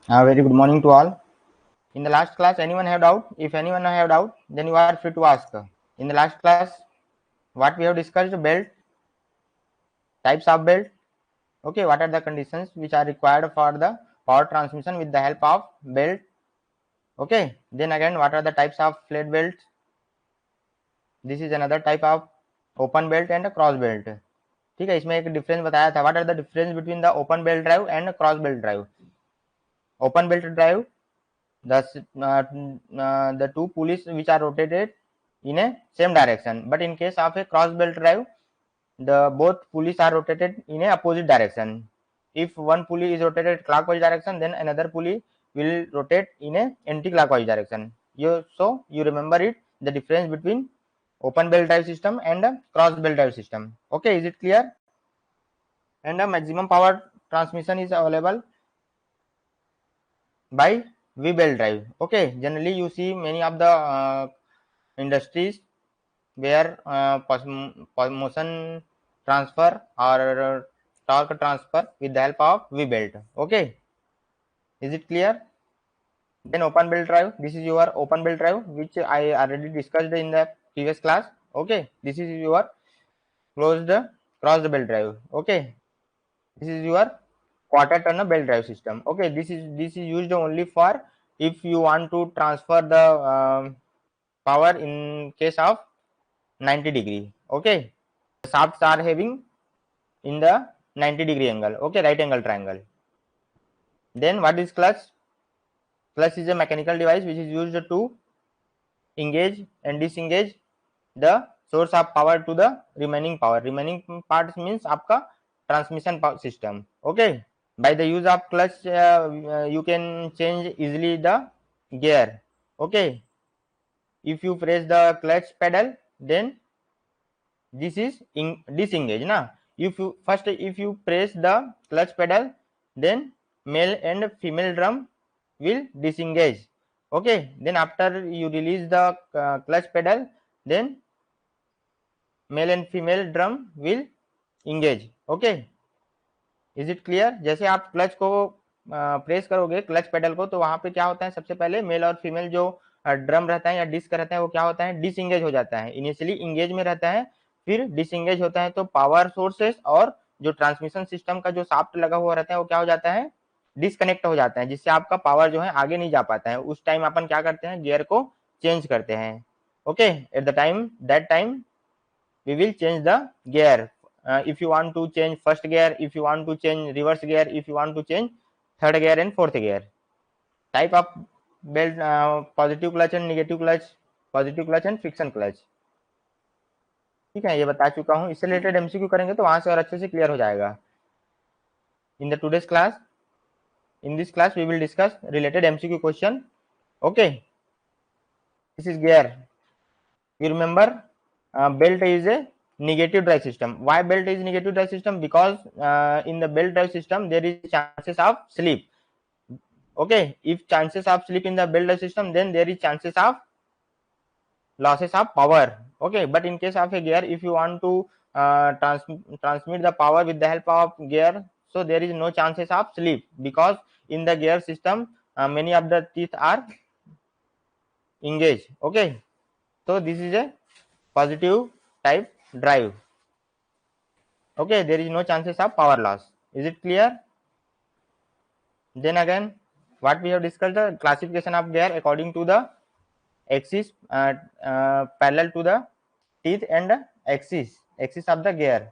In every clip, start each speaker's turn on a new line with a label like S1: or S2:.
S1: Very good morning to all. In the last class, anyone have doubt? If anyone have doubt, then you are free to ask. In the last class, what we have discussed: belt, types of belt. Okay, what are the conditions which are required for the power transmission with the help of belt? Okay, then again, what are the types of flat belt? This is another type of open belt and a cross belt. ठीक है, इसमें एक difference बताया था. What are the difference between the open belt drive and cross belt drive? Open belt drive, the two pulleys which are rotated in a same direction, but in case of a cross belt drive, the both pulleys are rotated in a opposite direction. If one pulley is rotated clockwise direction, then another pulley will rotate in a anti-clockwise direction. So you remember it, the difference between open belt drive system and a cross belt drive system. Okay, is it clear? And the maximum power transmission is available by V belt drive. Okay, generally you see many of the industries where motion transfer or torque transfer with the help of V belt. Okay, is it clear? Then open belt drive, this is your open belt drive which I already discussed in the previous class. Okay, this is your closed crossed belt drive. Okay, this is your quarter turn belt drive system. Okay, this is used only for if you want to transfer the power in case of 90-degree. Okay, the shafts are having in the 90-degree angle. Okay, right angle triangle. Then what is clutch? Clutch is a mechanical device which is used to engage and disengage the source of power to the remaining power. Remaining part means आपका transmission system. Okay, by the use of clutch you can change easily the gear. Okay, if you press the clutch pedal, then this is disengage na. If you press the clutch pedal, then male and female drum will disengage. Okay, then after you release the clutch pedal, then male and female drum will engage. Okay, is it clear? जैसे आप clutch को press करोगे clutch pedal को, तो वहां पे क्या होता है, सबसे पहले मेल और फीमेल जो ड्रम रहता है या डिस्क रहता है वो क्या होता है, डिसएंगेज हो जाता है. इनिशियली इंगेज में रहता है, फिर डिसएंगेज होता है. तो पावर सोर्सेस और जो ट्रांसमिशन सिस्टम का जो शाफ्ट लगा हुआ रहता है वो क्या हो जाता है, डिसकनेक्ट हो जाता है, जिससे आपका पावर जो है आगे नहीं जा पाता है. उस टाइम अपन क्या करते हैं, गियर को चेंज करते हैं. Okay, at the time that time we will change the gear. If you want to change first gear, if you want to change reverse gear, if you want to change third gear and fourth gear. Type of belt, positive clutch and negative clutch, positive clutch and friction clutch. ठीक है, ये बता चुका हूँ. इससे related MCQ करेंगे तो वहां से और अच्छे से क्लियर हो जाएगा. In the today's class, in this class we will discuss related MCQ question. Okay, this is gear. You remember belt is a negative drive system. Why belt is negative drive system? Because in the belt drive system there is chances of slip. Okay, if chances of slip in the belt drive system, then there is chances of losses of power. Okay, but in case of a gear, if you want to transmit the power with the help of gear, so there is no chances of slip, because in the gear system many of the teeth are engaged. Okay, so this is a positive type drive. Okay, there is no chances of power loss. Is it clear? Then again, what we have discussed, the classification of gear according to the axis parallel to the teeth and axis of the gear.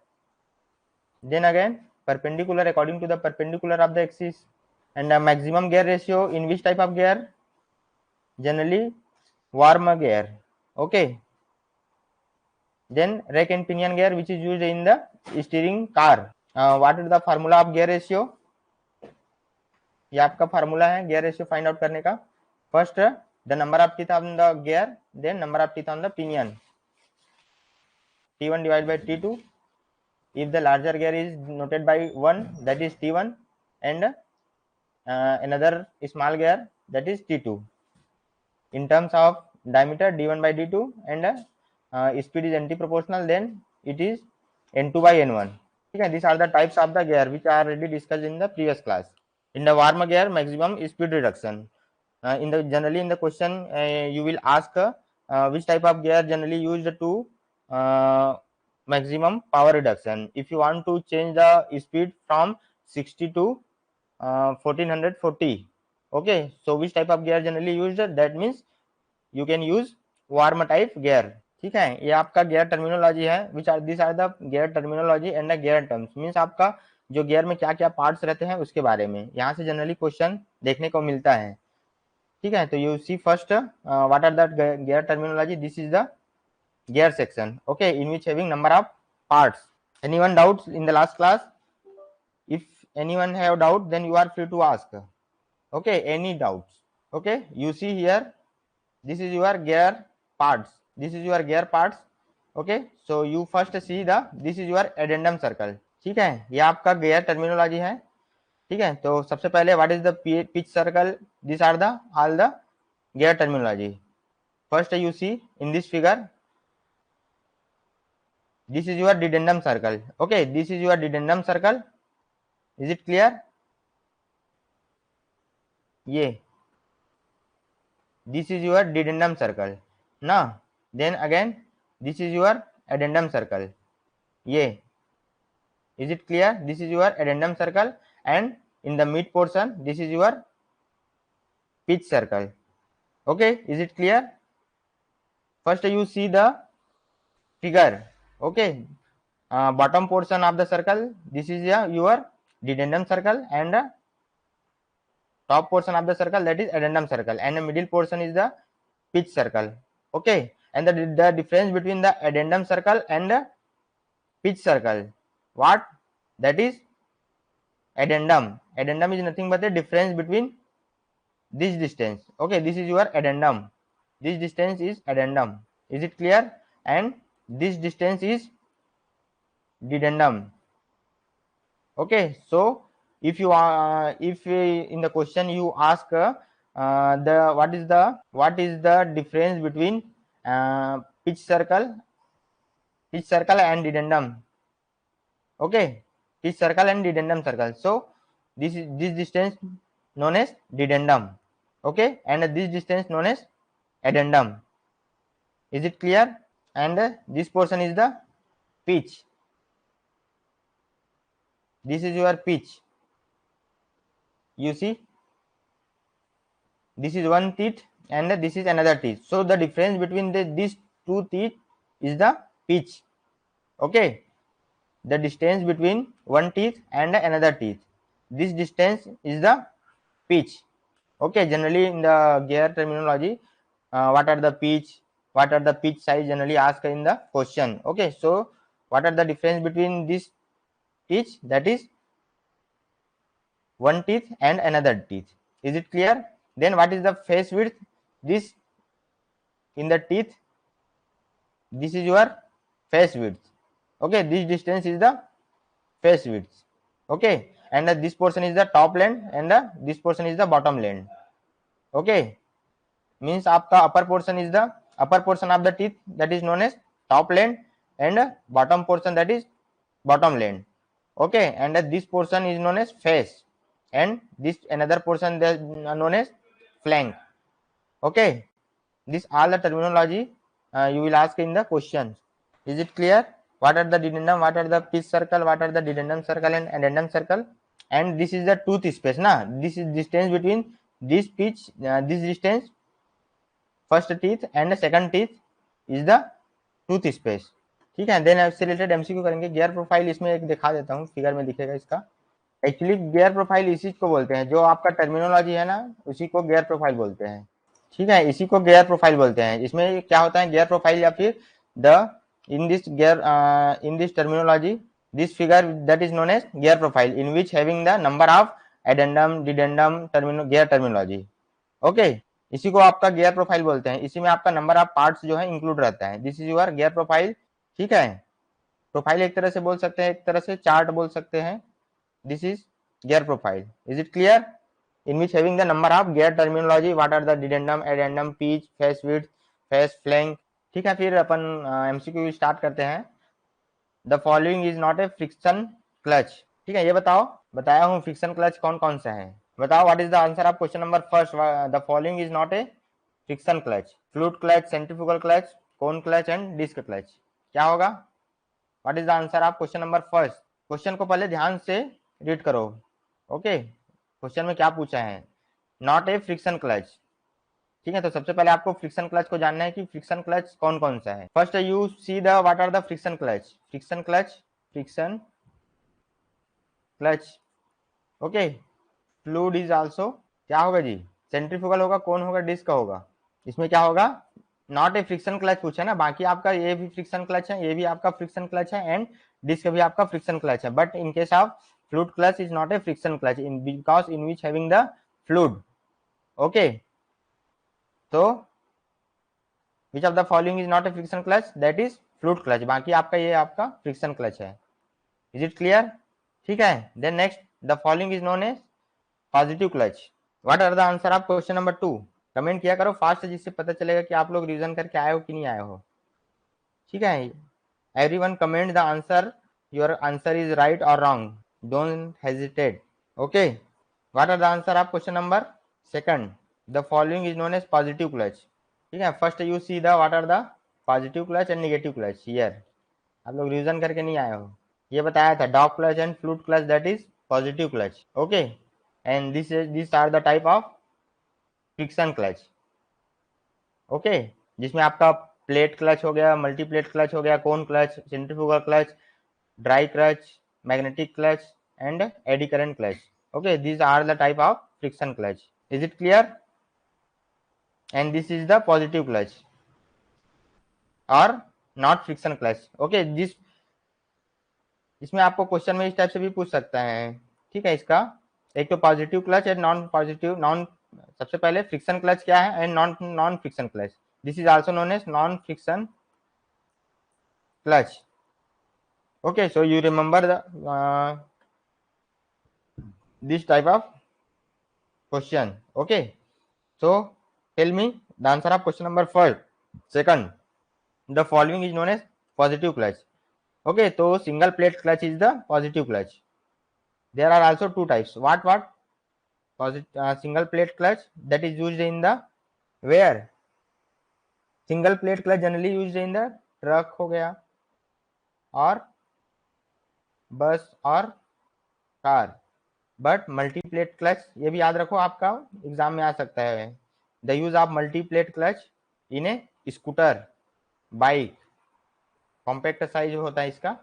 S1: Then again, perpendicular according to the perpendicular of the axis. And the maximum gear ratio in which type of gear? Generally worm gear. Okay, then rack and pinion gear which is used in the steering car. What is the formula of gear ratio? ये आपका formula है gear ratio find out करने का. First the number of teeth on the gear, then number of teeth on the pinion. T1 divided by T2. If the larger gear is noted by 1, that is T1, and another small gear, that is T2. In terms of diameter, D1 by D2, and speed is anti-proportional, then it is N2 by N1. Okay, these are the types of the gear which are already discussed in the previous class. In the warm gear, maximum speed reduction. Generally in the question, you will ask which type of gear generally used to maximum power reduction. If you want to change the speed from 60 to 1440, okay, so which type of gear generally used, that means you can use warm type gear. ठीक है, ये आपका gear terminology है, which are this are the gear terminology and the gear terms, means आपका जो gear में क्या क्या पार्ट्स रहते हैं उसके बारे में यहाँ से जनरली क्वेश्चन देखने को मिलता है। ठीक है, तो you see first what are the gear terminology, this is the gear section, okay, in which having number of parts. Anyone doubts in the last class? If anyone have doubt then you are free to ask, okay, any doubts, okay. You see here, this is your gear parts, this is your gear parts, okay, so you first see the this is your addendum circle। ठीक है, ये आपका gear terminology है। ठीक है, तो सबसे पहले what is the pitch circle, this are the all the gear terminology. First you see in this figure, this is your dedendum circle, okay, this is your dedendum circle, is it clear? ये this is your dedendum circle ना, then again this is your addendum circle, ये, is it clear? This is your addendum circle and in the mid portion this is your pitch circle, okay, is it clear? First you see the figure, okay, bottom portion of the circle, this is your dedendum circle and top portion of the circle, that is addendum circle, and the middle portion is the pitch circle, okay, and the difference between the addendum circle and the pitch circle, what, that is addendum is nothing but the difference between this distance, okay, this is your addendum, this distance is addendum, is it clear? And this distance is dedendum, okay, so if you if in the question you ask the what is the difference between pitch circle and dedendum, okay, pitch circle and dedendum circle, so this distance known as dedendum, okay, and this distance known as addendum, is it clear? And this portion is the pitch, this is your pitch, you see, this is one teeth and this is another teeth, so the difference between these two teeth is the pitch, okay, the distance between one teeth and another teeth, this distance is the pitch, okay. Generally in the gear terminology, what are the pitch size generally asked in the question, okay, so what are the difference between this teeth, that is one teeth and another teeth, is it clear? Then what is the face width, this in the teeth, this is your face width, okay, this distance is the face width, okay, and this portion is the top length and this portion is the bottom length, okay, means आपका upper portion is the upper portion of the teeth, that is known as top length, and bottom portion, that is bottom length, okay, and this portion is known as face, and this another portion that known as flank, okay, this all the terminology you will ask in the questions, is it clear? What are the dedendum, what are the pitch circle, what are the dedendum circle and addendum circle, and this is the tooth space na, this is distance between this pitch, this distance first teeth and second teeth is the tooth space, ठीक है। Then इससे related MCQ करेंगे। Gear profile इसमें एक दिखा देता हूँ, figure में दिखेगा इसका। एक्चुअली गियर प्रोफाइल इसी को बोलते हैं, जो आपका टर्मिनोलॉजी है ना उसी को गियर प्रोफाइल बोलते हैं, ठीक है, इसी को गियर प्रोफाइल बोलते हैं। इसमें क्या होता है गियर प्रोफाइल या फिर the in this terminology this figure that is known as gear profile in which having the number of addendum dedendum gear terminology, okay, इसी को आपका गियर प्रोफाइल बोलते हैं। इसी में आपका नंबर ऑफ पार्ट्स जो है इंक्लूड रहता है। This is your gear profile, ठीक है। प्रोफाइल एक तरह से बोल सकते हैं, एक तरह से चार्ट बोल सकते हैं। This is gear profile, is it clear? In which having the number of gear terminology, what are the dedendum, addendum, pitch, face width, face flank, ठीक है। फिर अपन एमसीक्यू स्टार्ट करते हैं। The following is not a friction clutch, ठीक है। ये बताओ, बताया हूँ फ्रिक्शन क्लच कौन कौन सा है। बताओ what is the answer of question number first, the following is not a friction clutch, fluid clutch, centrifugal clutch, cone clutch and disc clutch, क्या होगा? What is the answer of question number first? Question को पहले ध्यान से read करो। Okay, question में क्या पूछा है? Not a friction clutch. ठीक है, तो सबसे पहले आपको फ्रिक्शन क्लच को जानना है कि फ्रिक्शन क्लच कौन कौन सा है। First you see the what are the friction clutch, friction clutch, friction clutch. Okay, fluid is also, क्या होगा जी? सेंट्रीफ्यूगल होगा, कौन होगा, डिस्क होगा। इसमें क्या होगा? नॉट ए फ्रिक्शन क्लच पूछा ना, बाकी आपका ये भी फ्रिक्शन क्लच है, ये भी आपका फ्रिक्शन क्लच है एंड डिस्क भी आपका फ्रिक्शन क्लच है, but in case of fluid clutch is not a friction clutch in because in which having the fluid. Okay, तो which of the following is not a friction clutch, that is fluid clutch, बाकी आपका ये आपका friction clutch है। Is it clear? ठीक है, then next, the following is known as positive clutch. What are the answer of question number 2? Comment किया करो fast, जिससे पता चलेगा कि आप लोग रिवीजन करके आए हो कि नहीं आए हो। ठीक है, everyone comment the answer, your answer is right और wrong, don't hesitate. Okay, what are the answer of question number second, the following is known as positive clutch. ठीक है, first you see the what are the positive clutch and negative clutch here. आप लोग revision करके नहीं आए हो। ये बताया था dog clutch and fluid clutch, that is positive clutch. Okay, and this are the type of friction clutch. Okay, जिसमें आपका प्लेट क्लच हो गया, मल्टी प्लेट क्लच हो गया, cone clutch, centrifugal clutch, dry clutch, magnetic clutch and eddy current clutch. Okay, these are the type of friction clutch. Is it clear? And this is the positive clutch or not friction clutch. Okay, this इसमें आपको question में इस type से भी पूछ सकता है। ठीक है, इसका एक तो positive clutch and non positive, non, सबसे पहले फ्रिक्शन क्लच क्या है and non non friction clutch, this is also known as non friction clutch. Okay, so you remember the this type of question. Okay, so tell me the answer of question number first. Second, the following is known as positive clutch. Okay, so single plate clutch is the positive clutch. There are also two types. What? Single plate clutch, that is used in the where? Single plate clutch generally used in the truck हो गया और बस और car, but multiplate clutch ये भी याद रखो, आपका एग्जाम में आ सकता है। The use of multiplate clutch in a scooter, bike, compact size होता है इसका।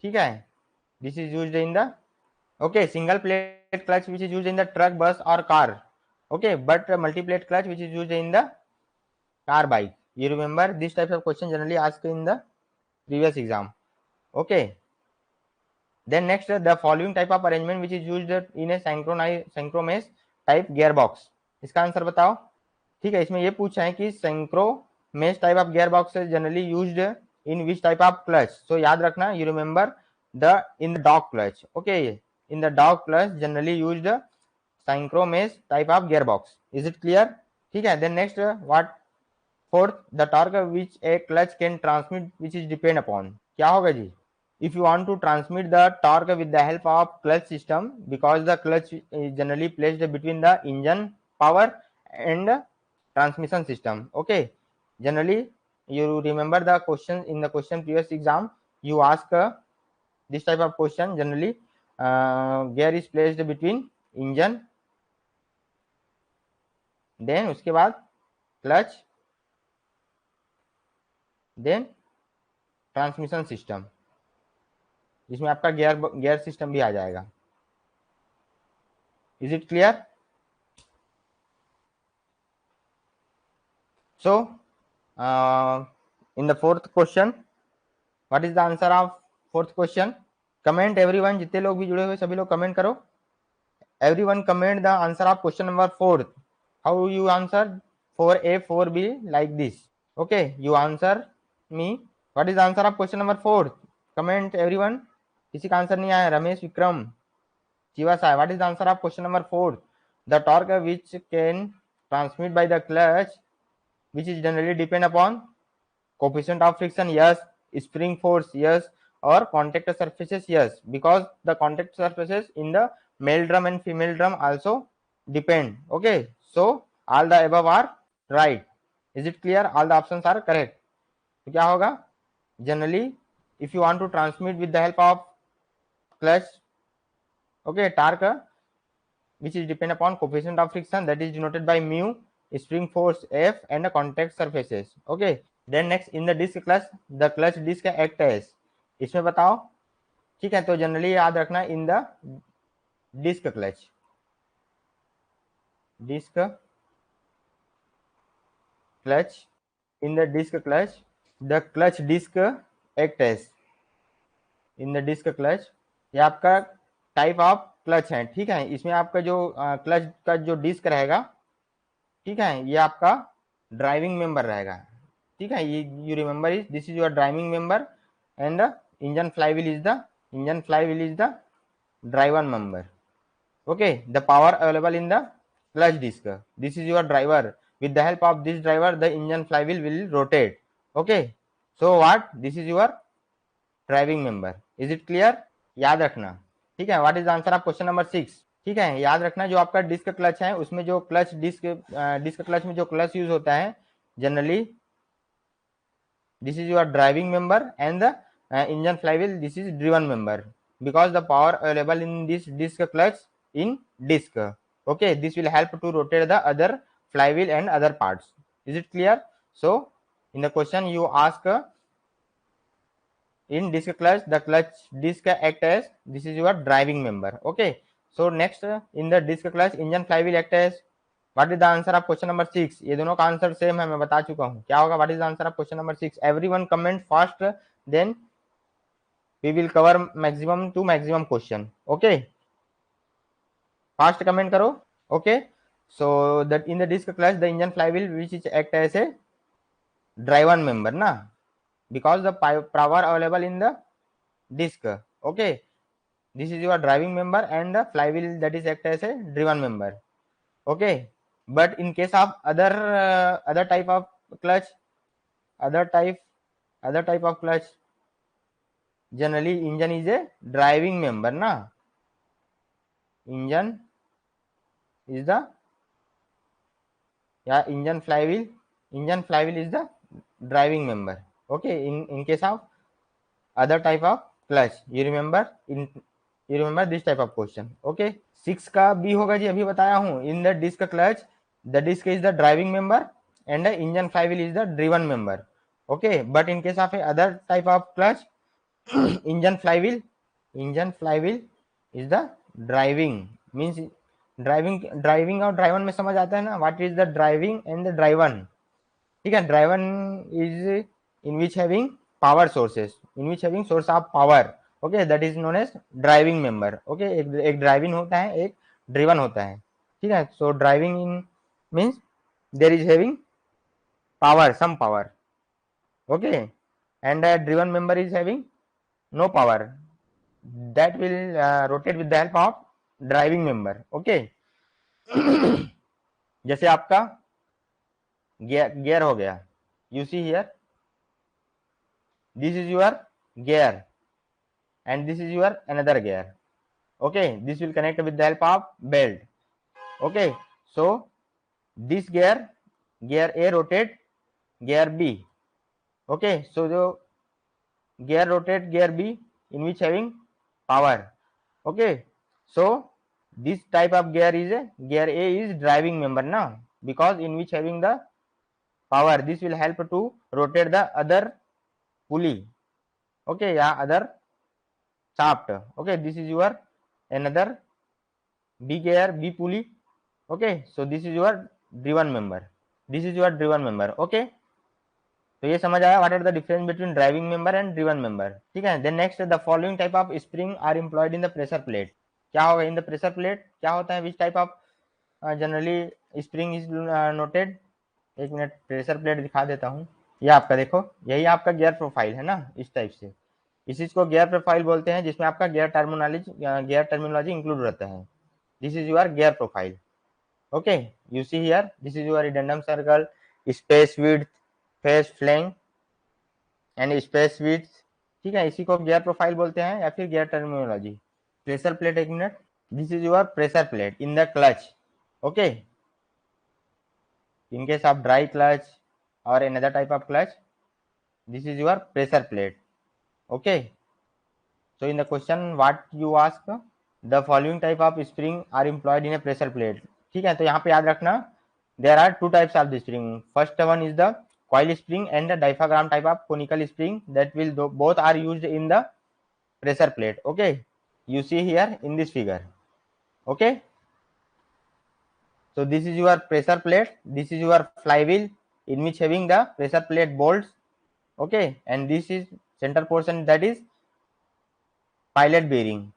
S1: ठीक है, this is used in the, okay, single plate clutch which is used in the truck, bus और car. Okay, but multiplate clutch which is used in the car, bike. You remember this type of question generally asked in the previous exam. Okay, then next, the following type of arrangement which is used in a synchronous type gearbox, इसका answer बताओ। ठीक है, इसमें ये पूछा है कि synchronous type of gearbox is generally used in which type of clutch, so याद रखना, you remember the in the dog clutch. Okay, in the dog clutch generally used synchronous type of gearbox. Is it clear? ठीक है, then next, what fourth, the torque which a clutch can transmit which is depend upon, क्या होगा जी? If you want to transmit the torque with the help of clutch system, because the clutch is generally placed between the engine power and transmission system. Okay, generally you remember the question in the question previous exam, you ask this type of question, generally gear is placed between engine, then उसके बाद clutch, then transmission system, जिसमें आपका gear system भी आ जाएगा। Is it clear? So in the fourth question, what is the answer of fourth question? Comment everyone, जितने लोग भी जुड़े हुए सभी लोग कमेंट करो। Everyone comment the answer of question number fourth. How you answer 4A 4B like this? Okay, you answer me, what is the answer of question number fourth? Comment everyone, किसी का आंसर नहीं आया। Ramesh Vikram Chiva Sai, what is the answer of question number 4? The torque which can transmit by the clutch, which is generally depend upon coefficient of friction, yes. Spring force, yes. Or contact surfaces, yes. Because the contact surfaces in the male drum and female drum also depend. Okay, so all the above are right. Is it clear? All the options are correct. तो क्या होगा, generally if you want to transmit with the help of clutch, okay, torque which is depend upon coefficient of friction, that is denoted by mu, spring force F and the contact surfaces. Okay, then next in the disc clutch, the clutch disc act as, इसमें बताओ, ठीक है, तो generally याद रखना in the disc clutch, disc clutch, in the disc clutch the clutch disc act as, in the disc clutch, ये आपका type of clutch है, ठीक है, इसमें आपका जो क्लच का जो डिस्क रहेगा, ठीक है, ये आपका ड्राइविंग मेंबर रहेगा, ठीक है, ये you remember is this is your driving member and engine flywheel is the driver member. Okay, the power available in the clutch disc, this is your driver. With the help of this driver the engine flywheel will rotate. Okay, so what, this is your driving member. Is it clear? याद रखना, ठीक है. What is the answer of question number 6? ठीक है, याद रखना जो आपका डिस्क क्लच है उसमें जो क्लच डिस्क क्लच में जो क्लच यूज होता है generally, this is your driving member and the engine flywheel, this is driven member, because the power available in this disc clutch in disc. Okay, this will help to rotate the other flywheel and other parts. Is it clear? So in the question you ask in disc clutch the clutch disc act as, this is your driving member. Okay, so next in the disc clutch engine flywheel act as, what is the answer of question number 6? ये दोनों का answer same है, मैं बता चुका हूं क्या होगा. What is the answer of question number 6? Everyone comment fast, then we will cover maximum to maximum question. Okay, fast comment करो. Okay, so that in the disc clutch the engine flywheel which is act as a driven member ना, because the power available in the disc. Okay, this is your driving member and the flywheel that is act as a driven member. Okay, but in case of other type of clutch, other type of clutch, generally engine is a driving member na, engine is the, yeah, engine flywheel is the driving member. Okay, in case of other type of clutch, you remember this type of question. Okay, 6 का B होगा जी, अभी बताया हूं. In the disc clutch the disc is the driving member and the engine flywheel is the driven member. Okay, but in case of a other type of clutch engine flywheel is the driving, means driving और driven में समझ आता है ना. What is the driving and the driven, ठीक है. Driven is in which having power sources, in which having source of power. Okay, that is known as driving member. Okay, एक driving होता है, एक ड्रिवन होता है, ठीक है. So driving in means there is having power, some power. Okay, and driven member is having no power, that will rotate with the help of driving member. Okay, जैसे आपका गियर हो गया, you see here this is your gear and this is your another gear. Okay, this will connect with the help of belt. Okay, so this gear A rotate gear B. Okay, so the gear rotate gear B in which having power. Okay, so this type of gear is a gear A is driving member now, because in which having the power, this will help to rotate the other pulley. Okay, yeah, other shaft. Okay, this is your another B gear B pulley. Okay, so this is your driven member, okay, तो ये समझ आया what are the difference between driving member and driven member. ठीक है, then next the following type of spring are employed in the pressure plate. क्या होगा in the pressure plate, क्या होता है, which type of generally spring is noted. एक minute pressure plate दिखा देता हूँ. ये आपका देखो, यही आपका गियर प्रोफाइल है ना, इस टाइप से, इस चीज को गियर प्रोफाइल बोलते हैं, जिसमें आपका गियर टर्मिनोलॉजी इंक्लूड रहता है. This is your gear profile. Okay, you see here this is your redundant circle, space width, face flank and space width. ठीक है, इसी को गियर प्रोफाइल बोलते हैं या फिर गियर टर्मिनोलॉजी. प्रेशर प्लेट, एक minute, this is your pressure plate in the clutch. Okay, in case of dry clutch or another type of clutch, this is your pressure plate. Okay, so in the question what you ask, the following type of spring are employed in a pressure plate. ठीक है, तो यहाँ पे याद रखना there are two types of the spring. First one is the coil spring and the diaphragm type of conical spring that will both are used in the pressure plate. Okay, you see here in this figure. Okay, so this is your pressure plate, this is your flywheel in which having the pressure plate bolts. Okay, and this is center portion, that is pilot bearing.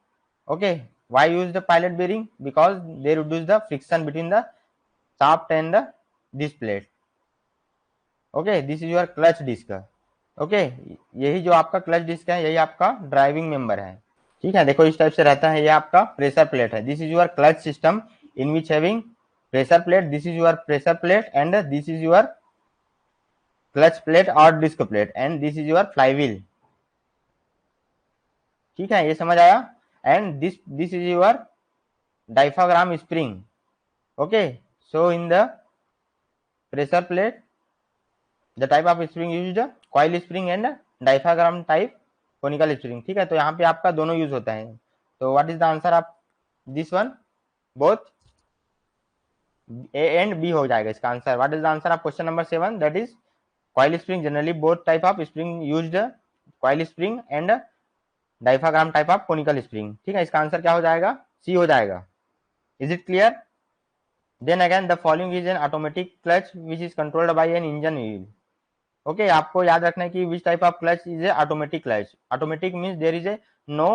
S1: Okay, why use the pilot bearing? Because they reduce the friction between the shaft and this plate. Okay, this is your clutch disc. Okay, यही जो आपका clutch disc है यही आपका driving member है. ठीक है, देखो इस टाइप से रहता है, ये आपका प्रेशर प्लेट है. This is your clutch system in which having pressure plate, this is your pressure plate and this is your clutch plate और disc plate and this is your flywheel. ठीक है, ये समझ आया. And this is your diaphragm spring. Okay, so in the pressure plate the type of spring used coil spring and diaphragm type conical spring. ठीक है, तो यहाँ पे आपका दोनों यूज होता है. तो what is the answer of this one? Both A and B हो जाएगा इसका answer. What is the answer of question number 7? That is coil spring. Generally both type of spring used coil spring and diaphragm type of conical spring. ठीक है, इसका answer क्या हो जाएगा? C हो जाएगा. Is it clear? Then again the following is an automatic clutch which is controlled by an engine wheel. Okay, आपको याद रखना है कि which type of clutch is a automatic clutch. Automatic means there is a no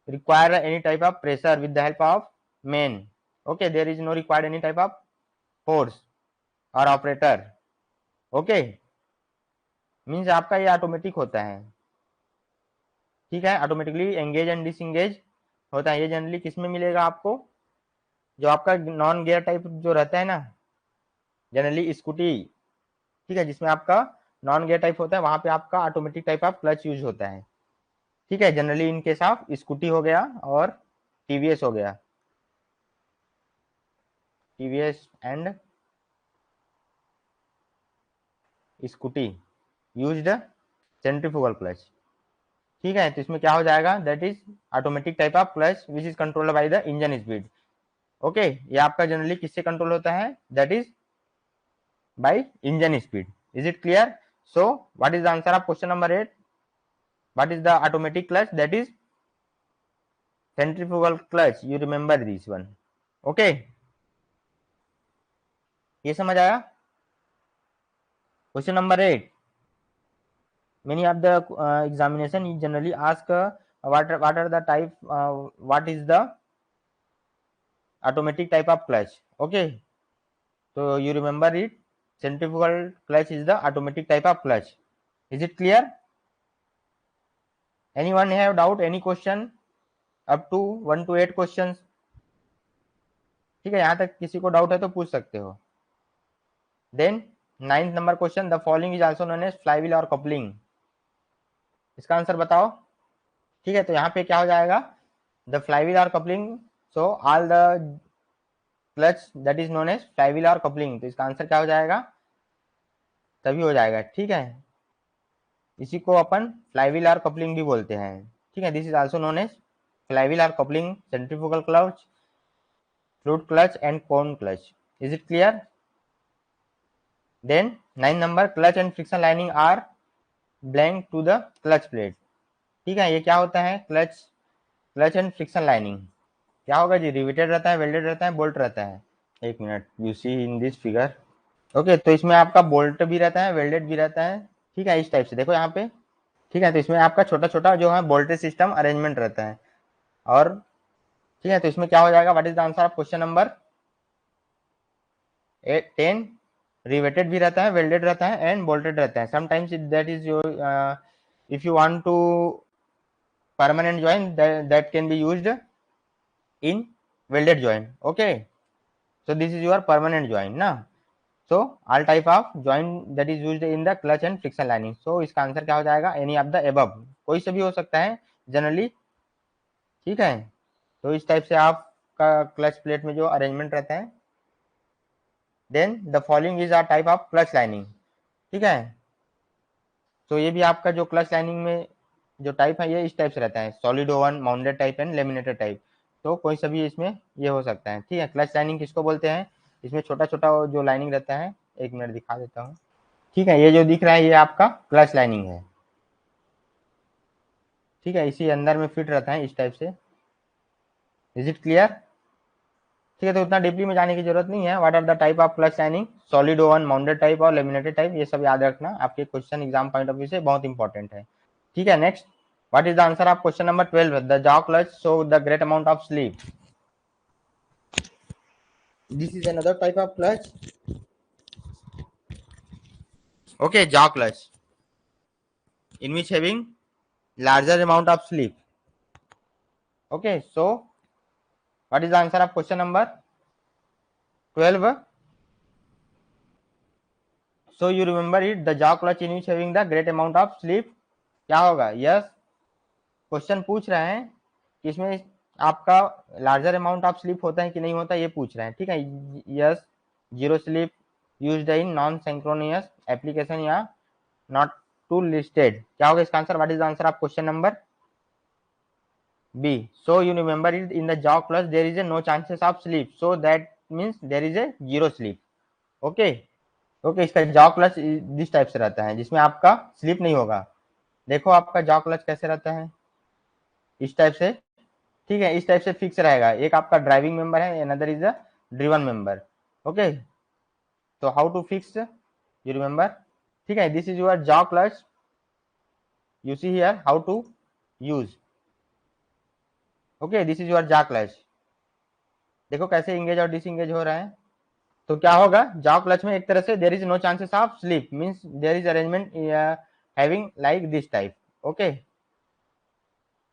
S1: require any type of pressure with the help of main. Okay, there is no required any type of force or operator. Okay, means आपका ये automatic होता है. ठीक है, automatically engage and disengage होता है. ये generally किस में मिलेगा आपको? जो आपका नॉन गियर टाइप जो रहता है ना, जनरली स्कूटी. ठीक है, जिसमें आपका नॉन गियर टाइप होता है वहां पे आपका automatic type of clutch use होता है. ठीक है, generally in case of scooty हो गया और टीवीएस हो गया. TVS and scooty used centrifugal clutch. ठीक है, तो इसमें क्या हो जाएगा? That is automatic type of clutch which is controlled by the engine speed. Okay, ये आपका जनरली किससे कंट्रोल होता है? That is by engine speed. Is it clear? So what is the answer of question number 8? What is the automatic clutch? That is centrifugal clutch. You remember this one. Okay, ये समझ आया? Question number 8. Many of the examination generally ask what are the type, what is the automatic type of clutch. Okay, so you remember it. Centrifugal clutch is the automatic type of clutch. Is it clear? Anyone have doubt? Any question up to 1 to 8 questions? ठीक है, यहाँ तक किसी को doubt है तो पूछ सकते हो. Then 9th number question, the following is also known as flywheel और कपलिंग. इसका आंसर बताओ. ठीक है, तो यहाँ पे क्या हो जाएगा? द फ्लाईव्हील और coupling. So all the clutch that is known as flywheel और कपलिंग. तो इसका आंसर क्या हो जाएगा? तभी हो जाएगा. ठीक है, इसी को अपन फ्लाईव्हील और कपलिंग भी बोलते हैं. ठीक है, this is also known as flywheel और coupling, centrifugal clutch, fluid clutch and cone clutch. Is it clear? Then 9 number, clutch and friction lining are blank to the clutch plate. ठीक है, ये क्या होता है? क्लच एंड फ्रिक्शन लाइनिंग क्या होगा जी? Riveted रहता है, वेल्डेड रहता है, बोल्ट रहता है. एक minute, you see in this figure. Okay, तो इसमें आपका बोल्ट भी रहता है, वेल्डेड भी रहता है. ठीक है, इस टाइप से देखो यहाँ पे. ठीक है, तो इसमें आपका छोटा छोटा जो है बोल्टेज सिस्टम अरेंजमेंट रहता है. और ठीक है, तो इसमें क्या हो जाएगा? What is the answer of question number 10? Riveted भी रहता है, वेल्डेड रहता है एंड बोल्टेड रहता है. Sometimes that is your, if you want to permanent joint that can be used in welded joint. Okay, so this is your permanent joint ना. so all type of joint that is used in the clutch and friction lining. so इसका answer क्या हो जाएगा? any of the above. कोई से भी हो सकता है जनरली. ठीक है, तो इस टाइप से आपका क्लच प्लेट में जो अरेंजमेंट रहता है। Then the following is a type of clutch lining, ठीक है। तो ये भी आपका जो क्लच लाइनिंग में जो टाइप है ये इस टाइप से रहता है, solid woven, mounted type and laminated type. तो कोई सा भी इसमें ये हो सकता है, ठीक है। क्लच लाइनिंग किसको बोलते हैं, इसमें छोटा छोटा जो लाइनिंग रहता है, एक मिनट दिखा देता हूँ, ठीक है। ये जो दिख रहा है ये आपका क्लच लाइनिंग है, ठीक है। इसी अंदर में फिट रहता है इस टाइप से। इज इट क्लियर, ठीक है। तो उतना डीपली में जाने की जरूरत नहीं है। What are the type of clutch lining, solid woven, mounted type और लेमिनेटेड टाइप, ये सब याद रखना, आपके question exam point of view से बहुत इंपॉर्टेंट है, ठीक है। Next, what is the answer of question number 12, the jaw clutch show the great amount of slip. This is another type of clutch, okay, jaw clutch in which having larger amount of sleep, okay. So what is the answer of question number 12? So you remember it, the jaw clutch in which having the great amount of sleep, क्या होगा, yes. Question पूछ रहे हैं कि इसमें आपका larger amount of sleep होता है कि नहीं होता, ये पूछ रहे हैं, ठीक है। Yes, zero sleep used in non synchronous application या नॉट टू लिस्टेड, क्या होगा इसका answer. What is the answer of question number B? So you remember it, in the jaw clutch there is a no chances of sleep, so that means there is a zero sleep, okay. Okay, इसका jaw clutch this type से रहता है जिसमें आपका sleep नहीं होगा। देखो आपका jaw clutch कैसे रहता है, इस टाइप से, ठीक है। इस टाइप से फिक्स रहेगा, एक आपका ड्राइविंग मेंबर है, another is a driven member, okay. तो how to fix, you remember, ठीक है। This is your jaw clutch, you see here how to use, okay, this is your jaw clutch। देखो कैसे engage और disengage हो रहा है। तो क्या होगा, jaw clutch में एक तरह से there is no chances of slip, means there is arrangement having like this type, okay.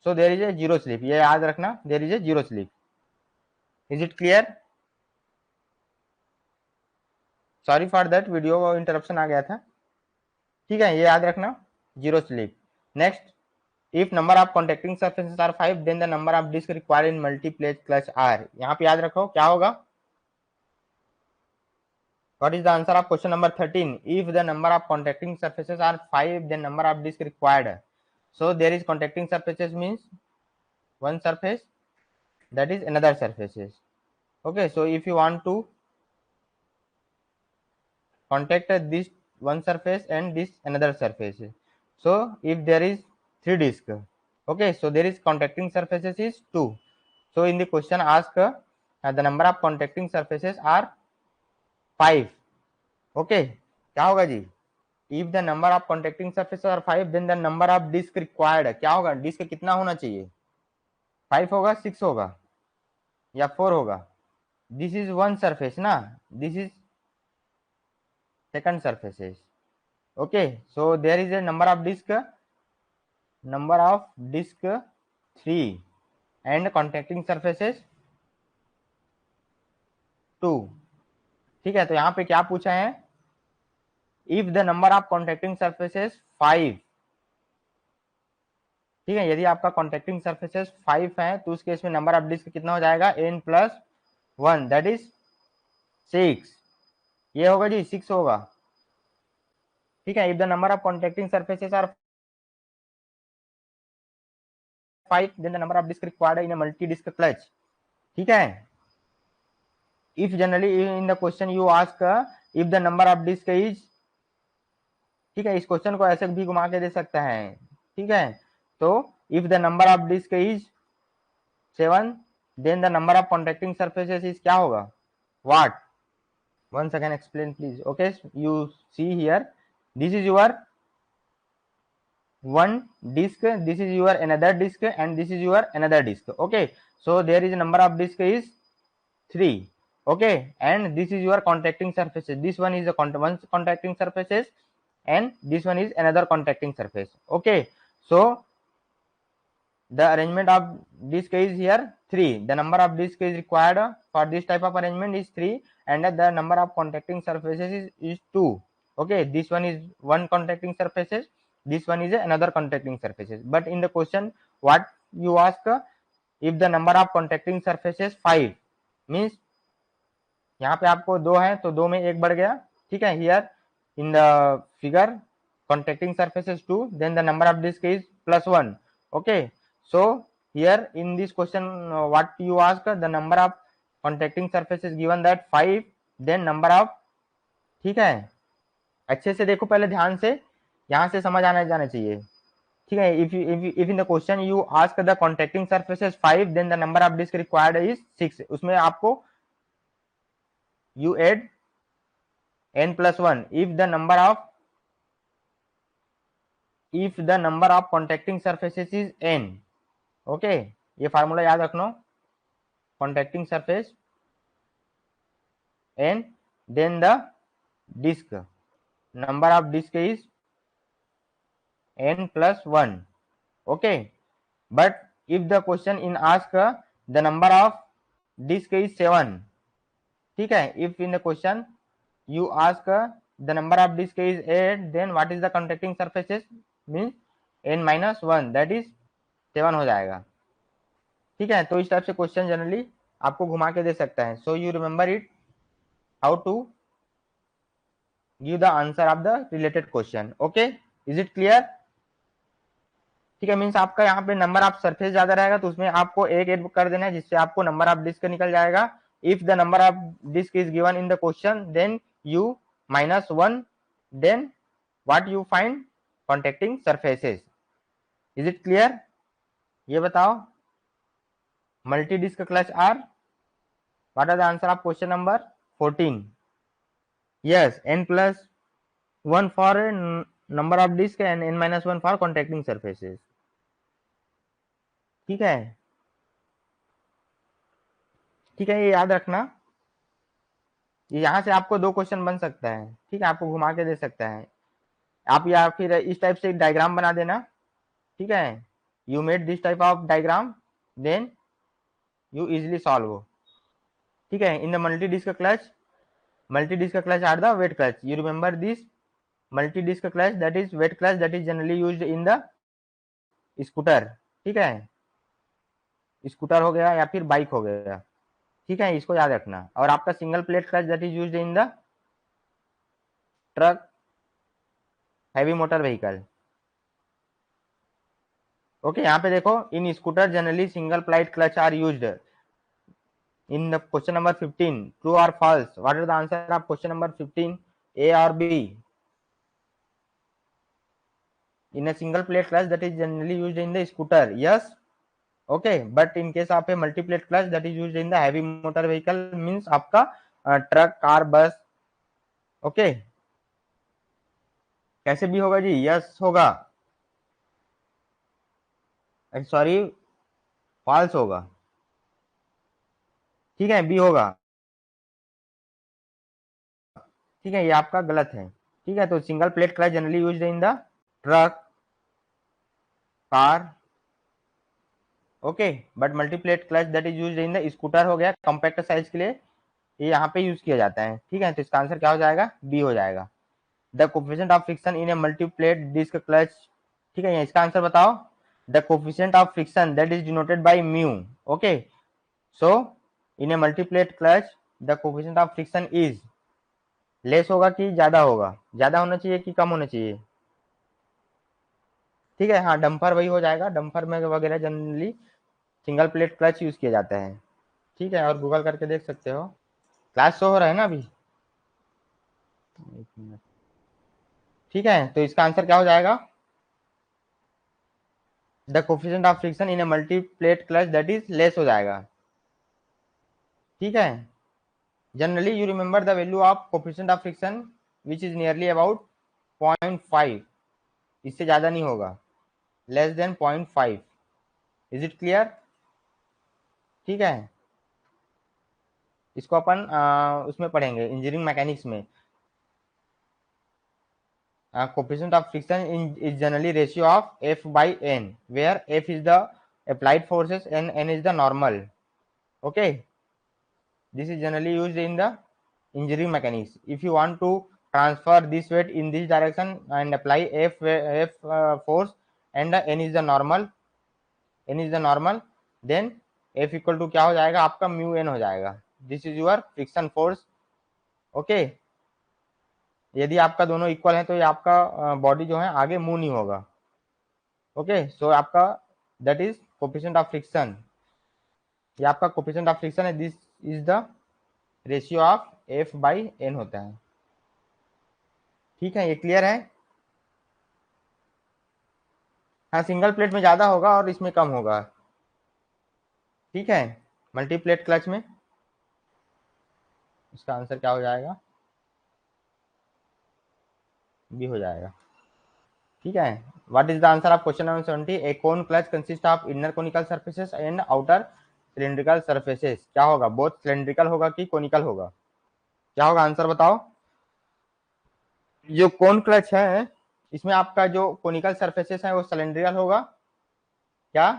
S1: So there is a zero slip, ये याद रखना, there is a zero slip. Is it clear, sorry for that, video interruption आ गया था, ठीक है। ये याद रखना, zero slip. Next, if number of contacting surfaces are 5 then the number of disc required in multiplate clutch are, यहाँ पे याद रखो क्या होगा। What is the answer of question number 13? If the number of contacting surfaces are 5, then number of disc required. So there is contacting surfaces means one surface, that is another surfaces. Okay, so if you want to contact this one surface and this another surface, so if there is 3 disc, okay, so there is contacting surfaces is 2. So in the question ask the number of contacting surfaces are 5, okay, क्या होगा जी। If the number of contacting surfaces are 5, then the number of disc required, क्या होगा, disc कितना होना चाहिए, 5 होगा, 6 होगा या 4 होगा। दिस इज वन सरफेस ना, this is second surfaces, okay. So there is a number of disc 3 and contacting surfaces 2, ठीक है। तो यहाँ पे क्या पूछा है, if the number of contacting surfaces 5, ठीक है। यदि आपका कॉन्टेक्टिंग सरफेसेस 5 है तो उस केस में नंबर ऑफ डिस्क कितना हो जाएगा, n+1, दैट इज 6, ये होगा जी 6 होगा, ठीक है। If the number of contacting surfaces are 5 then the number of disc required in a multi disc clutch, ठीक है। If generally in the question you ask if the number of disc is, ठीक है। इस question को ऐसे भी घुमा के दे सकता है, ठीक है। तो if the number of disc is 7 then the number of contacting surfaces is क्या होगा, what, once again explain please, okay. You see here, this is your one disk, this is your another disk and this is your another disk, okay. So there is number of disk is 3, okay, and this is your contacting surfaces, this one is the one contacting surfaces and this one is another contacting surface, okay. So the arrangement of disk is here 3, the number of disk is required for this type of arrangement is 3 and the number of contacting surfaces is 2, okay. This one is one contacting surfaces, this one is another contacting surfaces, but in the question what you ask, if the number of contacting surfaces 5 means यहाँ पे आपको 2 है तो 2 में 1 बढ़ गया, ठीक है। Here in the figure contacting surfaces 2, then the number of disk is +1. Okay, so here in this question what you ask, the number of contacting surfaces given that 5, then number of, ठीक है। अच्छे से देखो पहले ध्यान से, यहाँ से समझ आना जाना चाहिए, ठीक है। if in the question you ask the contacting surfaces 5, then the number of disk required is 6, उसमें आपको you add n+1 if the number of contacting surfaces is n. Okay, ये फार्मूला याद रखना, contacting surface n, then the disk, number of disk is n+1. okay, but if the question in ask the number of disk is 7, ठीक है। if in the question you ask the number of disk is 8, then what is the contacting surfaces means n-1, that is 7 हो जाएगा, ठीक है। तो इस type से question generally आपको घुमा के दे सकता है। So you remember it how to give the answer of the related question. Okay, is it clear? ठीक है, मीन्स आपका यहाँ पे नंबर ऑफ सरफेस ज्यादा रहेगा तो उसमें आपको एक ऐड कर देना है जिससे आपको नंबर ऑफ डिस्क निकल जाएगा। If the number of disc is given in the question then you -1, then what you find contacting surfaces. Is it clear? ये बताओ, multi disc clutch are, what are the answer of question number 14? yes, n+1 for number of disk and n-1 for contacting surfaces, ठीक है। ठीक है, ये याद रखना, यहाँ से आपको 2 क्वेश्चन बन सकता है, ठीक है, आपको घुमा के दे सकता है। आप या फिर इस टाइप से एक डायग्राम बना देना, ठीक है। You made this type of diagram, then you easily solve, ठीक है। In the multi disc clutch are the wet clutch, you remember this multi disc clutch, that is wet clutch, that is generally used in the scooter, ठीक है। Scooter हो गया या फिर bike हो गया, ठीक है, इसको याद रखना। और आपका single plate clutch that is used in the truck, heavy motor vehicle. Okay, यहाँ पे देखो, in scooter generally single plate clutch are used. In the question number 15, true और false, what are the answer of question number 15, A और B? in a single plate clutch that is generally used in the scooter, yes, okay, but in case of a multi plate clutch that is used in the heavy motor vehicle means आपका truck, car, बस। Okay, कैसे भी होगा जी? Yes होगा, sorry false होगा, ठीक है, B होगा, ठीक है, ये आपका गलत है, ठीक है। तो single plate clutch generally used in the truck, car, okay, but multi plate clutch that is used in the scooter हो गया, कॉम्पैक्ट साइज के लिए ये यहाँ पे यूज किया जाता है, ठीक है। तो इसका आंसर क्या हो जाएगा? बी हो जाएगा। The coefficient of friction in a multi plate disc clutch, ठीक है, इसका आंसर बताओ। The coefficient of friction that is denoted by mu, okay. So in a multi plate clutch the coefficient of friction is less होगा कि ज्यादा होगा? ज्यादा होना चाहिए कि कम होना चाहिए? ठीक है, हाँ, डंपर वही हो जाएगा, डंपर में वगैरह generally single plate clutch use किया जाता है, ठीक है। और गूगल करके देख सकते हो। क्लास शो हो रहा है ना अभी? ठीक है, तो इसका आंसर क्या हो जाएगा? The coefficient of friction in a multi plate clutch that is less हो जाएगा, ठीक है। Generally you remember the value of coefficient of friction which is nearly about 0.5, इससे ज्यादा नहीं होगा, less than 0.5। Is it clear? ठीक है, इसको अपन उसमें पढ़ेंगे इंजीनियरिंग मैकेनिक्स में। coefficient of friction is generally ratio of F by N, where F is the applied forces and N is the normal, okay. This is generally used in the engineering mechanics. If you want to transfer this weight in this direction and apply F force and N is the normal, then F equal to क्या हो जाएगा आपका mu N हो जाएगा। This is your friction force. Okay, यदि आपका दोनों equal है तो ये आपका बॉडी जो है आगे मूव नहीं होगा। ओके, सो आपका that is coefficient of friction, ये आपका कोफिशिएंट ऑफ फ्रिक्शन है। This is the ratio of F by N होता है। ठीक है, ये क्लियर है। हाँ, सिंगल प्लेट में ज्यादा होगा और इसमें कम होगा। ठीक है, मल्टीप्लेट क्लच में इसका आंसर क्या हो जाएगा, बी हो जाएगा। ठीक है, what is the answer of question number 70? A cone clutch consist of inner conical surfaces and outer cylindrical surfaces. क्या होगा, बोथ सिलिंड्रिकल होगा कि कोनिकल होगा, क्या होगा आंसर बताओ। जो कोन क्लच है इसमें आपका जो कोनिकल सर्फेसेस है वो सिलिंड्रिकल होगा क्या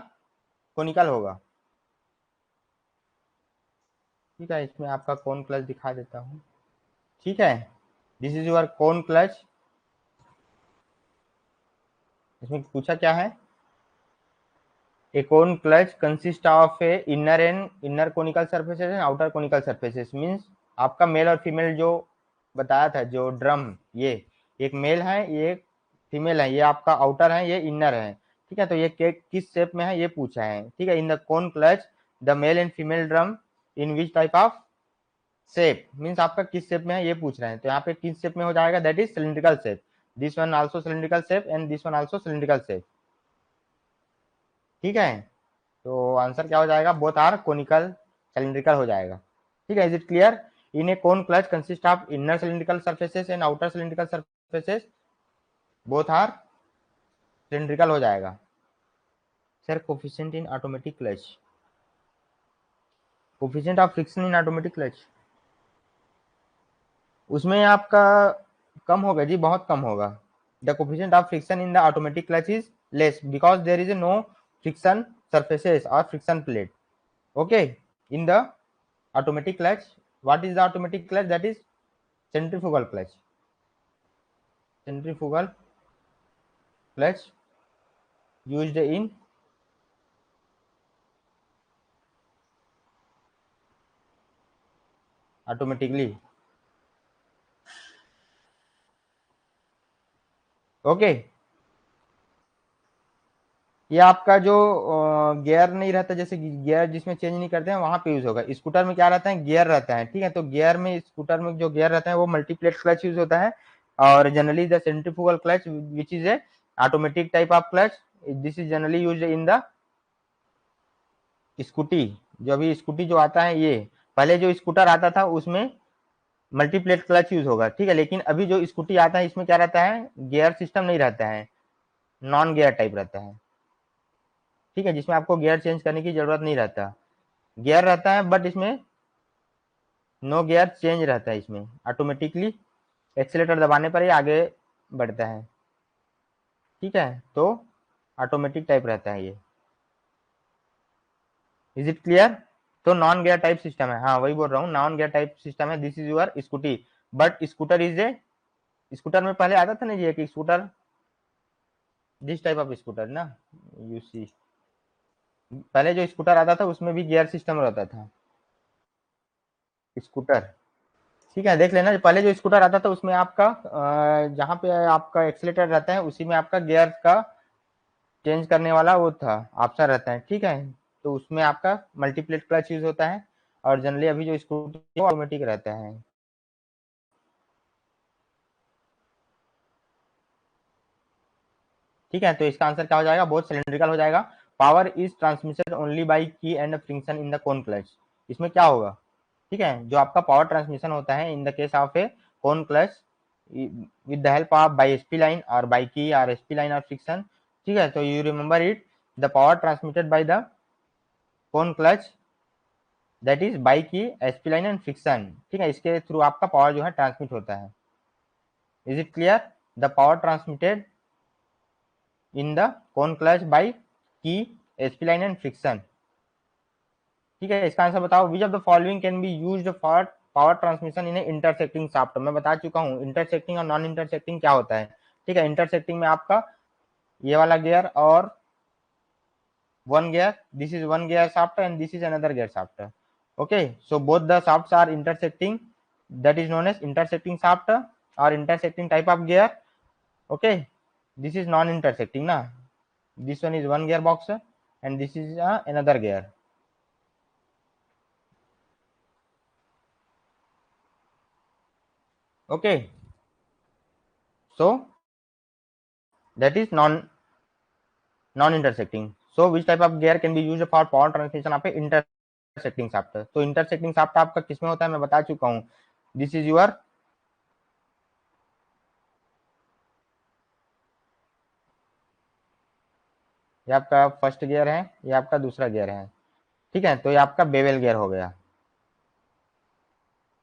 S1: कोनिकल होगा। ठीक है, इसमें आपका कोन क्लच दिखा देता हूँ। ठीक है, this is your cone clutch. इसमें पूछा क्या है, a cone clutch consist of a inner conical surfaces and outer conical surfaces. मींस आपका मेल और फीमेल जो बताया था, जो ड्रम, ये एक मेल है ये फीमेल है, ये आपका आउटर है ये इनर है। ठीक है, तो ये किस शेप में है ये पूछा है। ठीक है, in the cone clutch the male and female drum in which type of shape, means आपका किस शेप में है ये पूछ रहे हैं। तो यहाँ पे किस शेप में हो जाएगा, that is cylindrical shape. This one also cylindrical shape and this one also cylindrical shape. ठीक है, तो आंसर क्या हो जाएगा, बोथ आर कोनिकल सिलिंड्रिकल हो जाएगा। ठीक है, is it clear. In a cone clutch consist of inner cylindrical surfaces and outer cylindrical surfaces, both are cylindrical हो जाएगा। Sir coefficient in automatic clutch, coefficient of friction in automatic clutch, उसमें आपका कम होगा जी, बहुत कम होगा। The coefficient of friction in the automatic clutch is less because there is no friction surfaces or friction plate. Okay, in the automatic clutch, what is the automatic clutch, that is centrifugal clutch. Centrifugal clutch used in automatically. Okay, ये आपका जो gear नहीं रहता, जैसे gear जिसमें change नहीं करते हैं वहां पे यूज होगा। स्कूटर में क्या रहता है, गियर रहता है। ठीक है, तो गियर में, स्कूटर में जो गियर रहता है वो मल्टीप्लेट क्लच यूज होता है। और generally the centrifugal clutch which is a automatic type of clutch, this is generally used in the scooty. जो अभी स्कूटी जो आता है, ये पहले जो स्कूटर आता था उसमें मल्टीप्लेट क्लच यूज होगा। ठीक है, लेकिन अभी जो स्कूटी आता है इसमें क्या रहता है, गियर सिस्टम नहीं रहता है, नॉन गियर टाइप रहता है। ठीक है, जिसमें आपको गियर चेंज करने की जरूरत नहीं रहता, गियर रहता है बट इसमें नो गियर चेंज रहता है। इसमें ऑटोमेटिकली एक्सीलेटर दबाने पर ही आगे बढ़ता है। ठीक है, तो ऑटोमेटिक टाइप रहता है ये। Is it clear. तो नॉन गियर टाइप सिस्टम है, हाँ वही बोल रहा हूँ, नॉन गियर टाइप सिस्टम है। This is your scooty, but scooter is a, scooter में पहले आता था ना जी कि scooter, this type of scooter ना, यू सी, पहले जो स्कूटर आता था उसमें भी गियर सिस्टम रहता था स्कूटर। ठीक है, देख लेना, पहले जो स्कूटर आता था उसमें आपका जहाँ पे आपका एक्सीलेटर रहता है उसी में आपका गियर का चेंज करने वाला वो था, ऑप्शन रहता है। ठीक है, तो उसमें आपका मल्टीप्लेट क्लच यूज होता है। और जनरली अभी जो स्कूटी ऑटोमेटिक रहता है। ठीक है, तो इसका आंसर क्या हो जाएगा, बोथ सिलिंड्रिकल हो जाएगा। Power is transmitted only by key and friction in the cone clutch, इसमें क्या होगा। ठीक है, जो आपका पावर ट्रांसमिशन होता है in the case of A cone clutch with the help of by SP line और बाई की और एसपी लाइन और फ्रिक्शन। ठीक है, तो you remember it, the power transmitted by the cone clutch that is by की SP line and friction. ठीक है, इसके थ्रू आपका पावर जो है ट्रांसमिट होता है। Is it clear, the power transmitted in the cone clutch by की एसपी लाइन एंड फ्रिक्शन। ठीक है, इसका आंसर बताओ, विच of the following can be used for power transmission in intersecting shaft. मैं बता चुका हूँ इंटरसेक्टिंग और नॉन इंटरसेक्टिंग क्या होता है। ठीक है, इंटरसेक्टिंग में आपका ये वाला गियर और one gear, this is one gear shaft and this is another gear shaft. Okay, so both the shafts are intersecting, that is known as intersecting shaft or intersecting type of gear. Okay, this is non intersecting na, this one is one gearbox and this is another gear. Okay, so that is non intersecting. So which type of gear can be used for power transmission? आप intersecting shaft. तो intersecting shaft आपका किसमें होता है मैं बता चुका हूँ. This is your ये आपका फर्स्ट गियर है, ये आपका दूसरा गियर है. ठीक है, तो ये आपका बेवल गियर हो गया,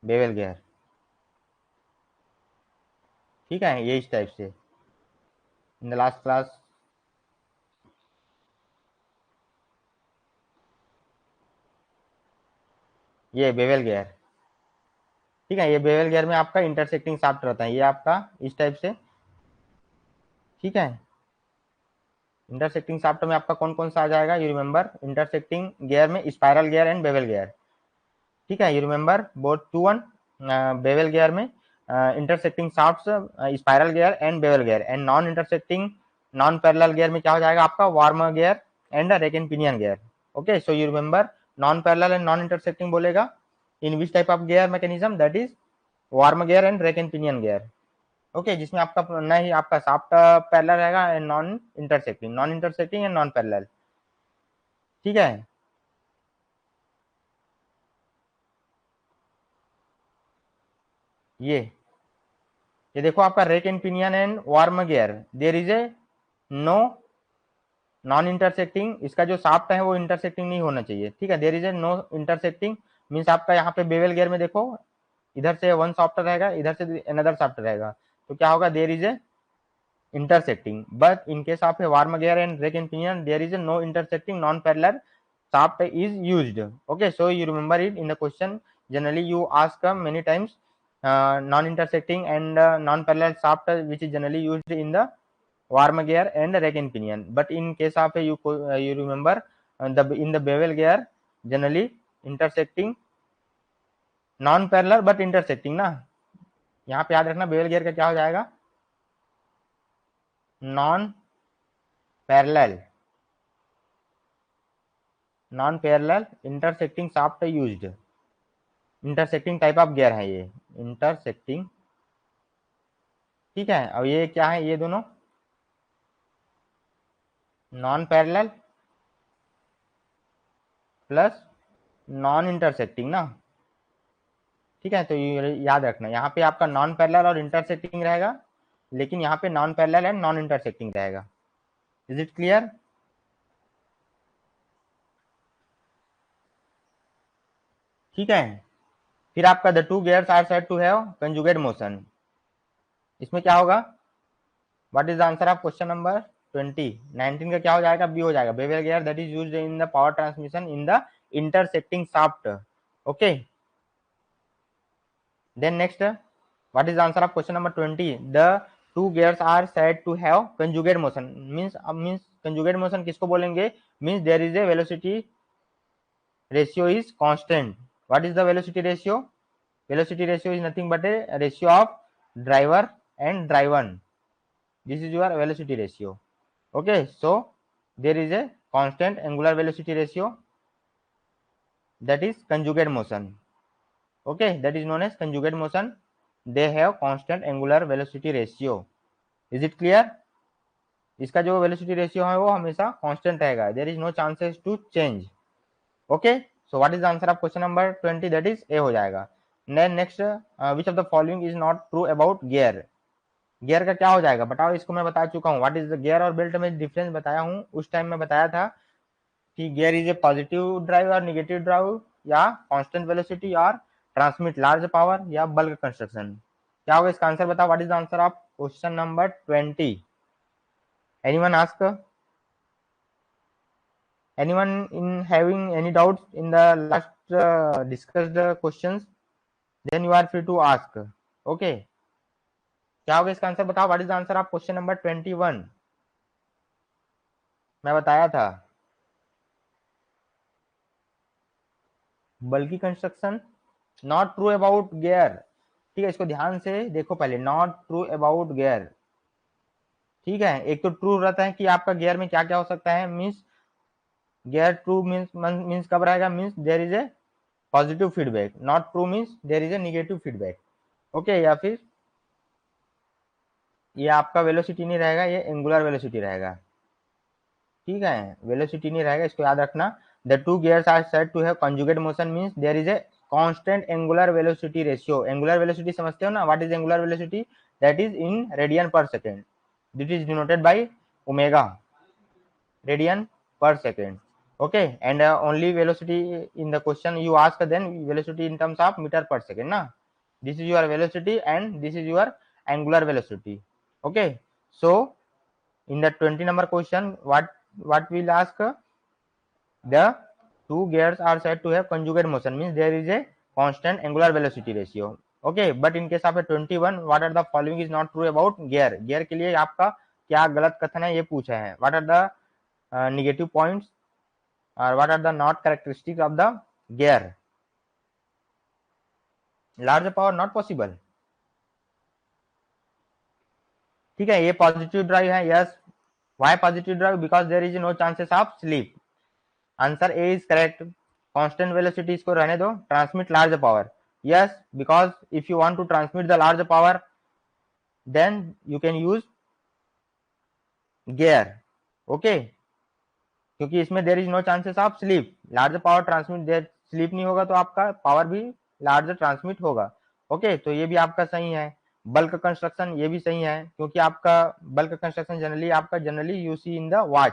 S1: बेवल गियर. ठीक है, ये इस टाइप से. इन द लास्ट क्लास ये बेवल गियर. ठीक है, ये बेवल गियर में आपका इंटरसेक्टिंग शाफ्ट रहता है, ये आपका इस टाइप से. ठीक है, इंटरसेक्टिंग शाफ्ट में आपका कौन कौन सा आ जाएगा, यू रिमेंबर इंटरसेक्टिंग गियर में spiral gear and bevel gear. ठीक है, you remember both two one. Bevel gear में intersecting shafts spiral gear and bevel gear, and non intersecting non parallel gear में क्या हो जाएगा आपका warmer gear and rack and pinion gear. Okay, so you remember non parallel and non intersecting बोलेगा in which type of gear mechanism, that is warmer gear and rack and pinion gear. Okay, जिसमें आपका नहीं आपका shaft parallel रहेगा and non intersecting and non parallel. ठीक है, ये देखो आपका rack and pinion and worm gear, there is a no non intersecting, इसका जो शाफ्ट है वो इंटरसेक्टिंग नहीं होना चाहिए. ठीक है, there is a no intersecting means आपका यहाँ पे बेवल गियर में देखो इधर से वन शाफ्ट रहेगा, इधर से अनदर शाफ्ट रहेगा, तो क्या होगा, there is a intersecting. But in case of a worm gear and rake and pinion, there is a no intersecting non-parallel shaft is used. Okay, so you remember it in the question. Generally, you ask many times non-intersecting and non-parallel shaft, which is generally used in the worm gear and rake and pinion. But in case of you remember the in the bevel gear, generally intersecting non-parallel but intersecting ना. यहाँ पे याद रखना bevel gear का क्या हो जाएगा, non parallel intersecting shaft used. Intersecting type of gear है ये, इंटरसेक्टिंग. ठीक है, अब ये क्या है, ये दोनों non parallel plus non intersecting ना. ठीक है, तो ये याद रखना, यहाँ पे आपका नॉन पैरेलल और इंटरसेक्टिंग रहेगा, लेकिन यहाँ पे non parallel and non intersecting रहेगा. Is it clear? ठीक है, फिर आपका the two gears are said to have conjugate motion. इसमें क्या होगा, what is the answer of question number 19 का क्या हो जाएगा, बी हो जाएगा. Bevel gear that is used in the power transmission in the intersecting shaft. Okay, then next what is the answer of question number 20, the two gears are said to have conjugate motion. means conjugate motion किसको बोलेंगे, means there is a velocity ratio is constant. What is the velocity ratio? Velocity ratio is nothing but a ratio of driver and driven. This is your velocity ratio. Okay, so there is a constant angular velocity ratio, that is conjugate motion. Okay, that is known as conjugate motion. They have constant angular velocity ratio. Is it clear? इसका जो velocity ratio है वो हमेशा constant रहेगा, there is no chances to change. Okay, so what is the answer of question number 20, that is a हो जाएगा. Then next, which of the following is not true about gear. Gear का क्या हो जाएगा बताओ, इसको मैं बता चुका हूँ. व्हाट इज द गियर और बेल्ट में डिफरेंस बताया हूँ, उस टाइम में बताया था कि gear is a positive drive और निगेटिव ड्राइव, या कांस्टेंट वेलोसिटी, और ट्रांसमिट लार्ज पावर, या बल्क कंस्ट्रक्शन. क्या होगा इसका आंसर बताओ, what is the answer of question number 20? Anyone ask, anyone in having any doubts in the last discussed questions, then you are free to ask. Okay, क्या होगा इसका answer बताओ, what is the answer of question number 21? मैं बताया था बल्कि construction, not true about gear. ठीक है, इसको ध्यान से देखो पहले, नॉट ट्रू अबाउट गियर। ठीक है, एक तो ट्रू रहता है कि आपका गियर में क्या क्या हो सकता है, मीन्स गियर ट्रू मीन्स कब रहेगा, means there is a positive feedback, not true means there is a negative feedback. Okay, या फिर ये आपका वेलोसिटी नहीं रहेगा, ये एंगुलर वेलोसिटी रहेगा। ठीक है, वेलोसिटी नहीं रहेगा, इसको याद रखना। The two gears are said to have conjugate motion means there is a constant angular velocity ratio. Angular velocity समझते हो ना, what is angular velocity, that is in radian per second, that is denoted by omega, radian per second. Okay, and only velocity in the question you ask, then velocity in terms of meter per second na, this is your velocity and this is your angular velocity. Okay, so in the 20 number question, what we'll ask, the two gears are said to have conjugate motion means there is a constant angular velocity ratio. Okay, but in case of a 21, what are the following is not true about gear, gear के लिए आपका क्या गलत कथन है ये पूछा है, what are the negative points or what are the not characteristics of the gear. Large power not possible. ठीक है, ये पॉजिटिव ड्राइव है, yes. Why positive drive, because there is no chances of slip. Answer A is correct. Constant velocity इसको रहने दो। Transmit large power, yes, because if you want to transmit the large power then you can use gear. Okay, क्योंकि इसमें there is no chances of slip, large power transmit, there slip नहीं होगा तो आपका power भी large transmit होगा। Okay, तो ये भी आपका सही है। बल्क कंस्ट्रक्शन ये भी सही है, क्योंकि आपका bulk construction generally you see in the watch.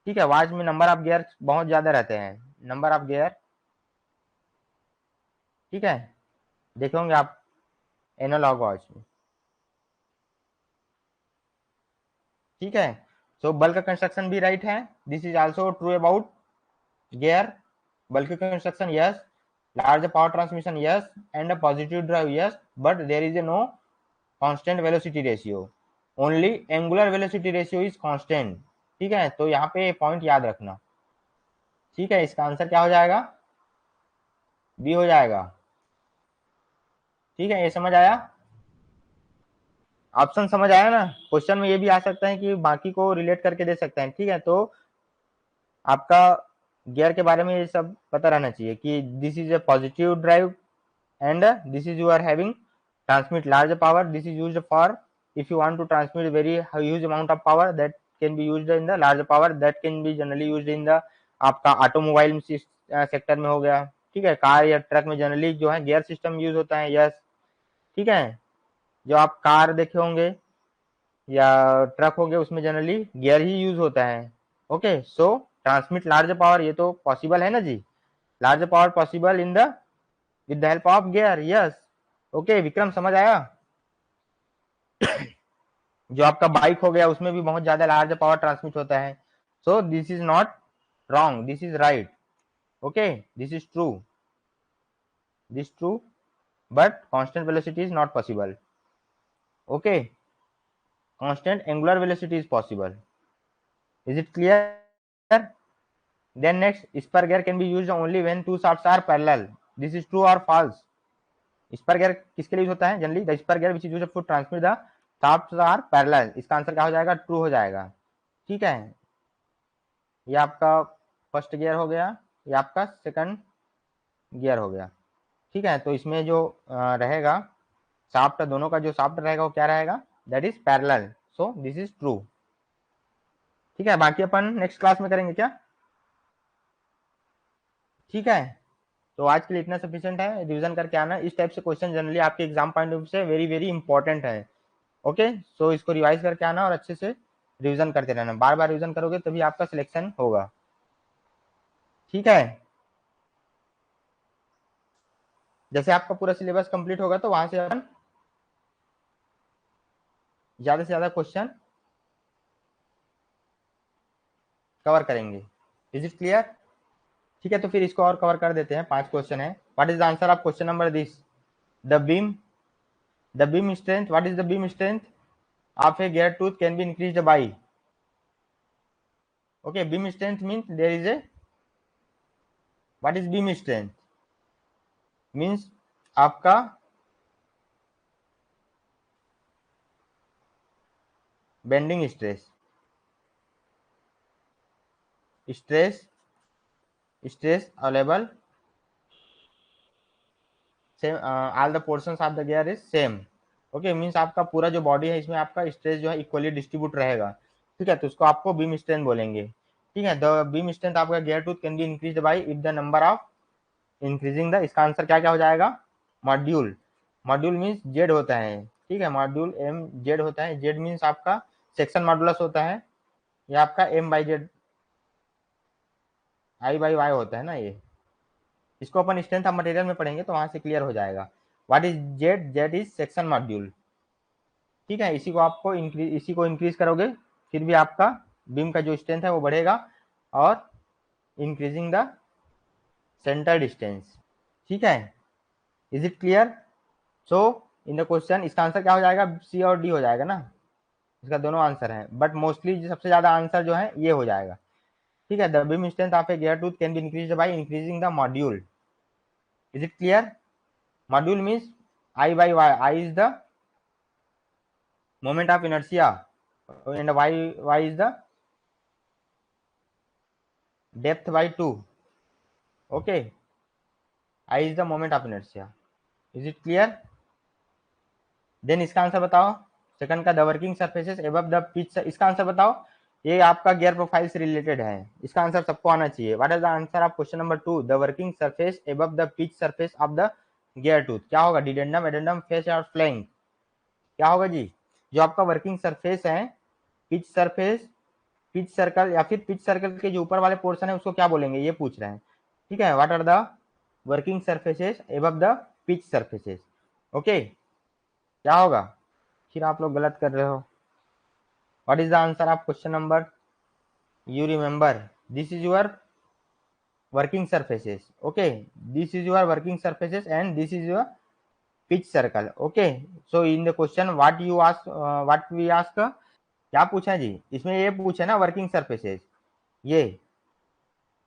S1: ठीक है, वॉच में नंबर ऑफ गियर बहुत ज्यादा रहते हैं, नंबर ऑफ गियर। ठीक है, देखे होंगे आप एनालॉग वॉच में। ठीक है, सो बल्क कंस्ट्रक्शन भी राइट है, this is also true about gear. Bulk construction yes, large power transmission yes, and a positive drive yes, but there is a no constant velocity ratio, only angular velocity ratio is constant। ठीक है, तो यहाँ पे point याद रखना। ठीक है, इसका आंसर क्या हो जाएगा, बी हो जाएगा। ठीक है, ये समझ आया, ऑप्शन समझ आया ना। क्वेश्चन में ये भी आ सकता है कि बाकी को रिलेट करके दे सकते हैं। ठीक है, तो आपका गियर के बारे में ये सब पता रहना चाहिए कि this is a positive drive and this is you are having transmit large power, this is used for if you want to transmit very huge amount of power that can be used in the large power that can be generally used in the आपका automobile sector में हो गया। ठीक है, car या truck में generally जो है गियर सिस्टम यूज होता है, यस। ठीक है, जो आप कार देखे होंगे या ट्रक होंगे उसमें जनरली गियर ही यूज होता है। Okay, so transmit large power ये तो पॉसिबल है ना जी, large power possible in the with the help of gear, yes. Okay, Vikram समझ आया। जो आपका बाइक हो गया उसमें भी बहुत ज्यादा लार्ज पावर ट्रांसमिट होता है, so this is not wrong, this is right. Okay, this is true, this true, but constant velocity is not possible. Okay, constant angular velocity is possible, is it clear. Then next, spur gear can be used only when two shafts are parallel, this is true और false. Spur gear किसके लिए use होता है, generally the spur gear which is used to transmit the shafts are parallel, इसका answer क्या हो जाएगा, true हो जाएगा। ठीक है, ये आपका फर्स्ट गियर हो गया, ये आपका सेकंड गियर हो गया। ठीक है, तो इसमें जो रहेगा शाफ्ट, दोनों का जो शाफ्ट रहेगा वो क्या रहेगा, that is parallel, so this is true. ठीक है, बाकी अपन नेक्स्ट क्लास में करेंगे क्या। ठीक है, तो आज के लिए इतना सफिशिएंट है, रिवीजन करके आना। इस टाइप से क्वेश्चन जनरली आपके एग्जाम पॉइंट ऑफ व्यू से वेरी वेरी इंपॉर्टेंट है। ओके, सो इसको रिवाइज करके आना और अच्छे से रिवीजन करते रहना, बार बार रिवीजन करोगे तभी आपका सिलेक्शन होगा। ठीक है, जैसे आपका पूरा सिलेबस कंप्लीट होगा तो वहां से अपन ज्यादा से ज्यादा क्वेश्चन कवर करेंगे। Is it clear. ठीक है, तो फिर इसको और कवर कर देते हैं, 5 क्वेश्चन है। What is the answer of question number this, the beam strength, what is the beam strength of a gear tooth can be increased by. Okay, beam strength means there is a, what is beam strength? Means आपका bending stress, stress stress available same, all the portions of the gear is same. Okay, means आपका पूरा जो body है इसमें आपका stress जो है equally distribute रहेगा। ठीक है, तो उसको आपको बीम स्ट्रेंथ बोलेंगे। ठीक है, द बीम स्ट्रेंथ आपका gear tooth can be increase by if the number of increasing the, इसका आंसर क्या क्या हो जाएगा? मॉड्यूल। मॉड्यूल मीन्स जेड होता है। ठीक है, मॉड्यूल एम जेड होता है। जेड मीन्स आपका सेक्शन मॉडुलस होता है, या आपका M by Z I by Y होता है ना। ये इसको अपन स्ट्रेंथ ऑफ मटेरियल में पढ़ेंगे तो वहां से क्लियर हो जाएगा। What is Z? Z is section module. ठीक है, इसी को इंक्रीज करोगे फिर भी आपका बीम का जो स्ट्रेंथ है वो बढ़ेगा, और इंक्रीजिंग द सेंटर डिस्टेंस। ठीक है, is it clear? So in the question इसका आंसर क्या हो जाएगा? सी और डी हो जाएगा ना, इसका दोनों आंसर है, बट मोस्टली सबसे ज्यादा आंसर जो है ये हो जाएगा। ठीक है, the beam strength of a gear tooth can be increase by increasing the module. Is it clear? Module means I by Y, I is the moment of inertia and y is the depth by 2. Okay, I is the moment of inertia. Is it clear? Then इसका answer बताओ second का, the working surfaces above the pitch. इसका answer बताओ, ये आपका gear profile से related है, इसका आंसर सबको आना चाहिए। What is the answer of question number 2? The working surface above the pitch surface of the gear tooth. क्या होगा? डिडेंडम, एडेंडम, फेस और फ्लैंक? क्या होगा जी? जो आपका वर्किंग सरफेस है, पिच सरफेस, पिच सर्कल, या फिर पिच सर्कल के जो ऊपर वाले पोर्शन है उसको क्या बोलेंगे, ये पूछ रहे हैं। ठीक है, what are the working surfaces above the pitch surfaces? Okay, क्या होगा? फिर आप लोग गलत कर रहे हो। What is the answer of question number? You remember, this is your working surfaces. Okay, this is your working surfaces and this is your pitch circle. Okay, so in the question what you ask, what we ask, क्या पूछा है जी? इसमें ये पूछा ना working surfaces, ये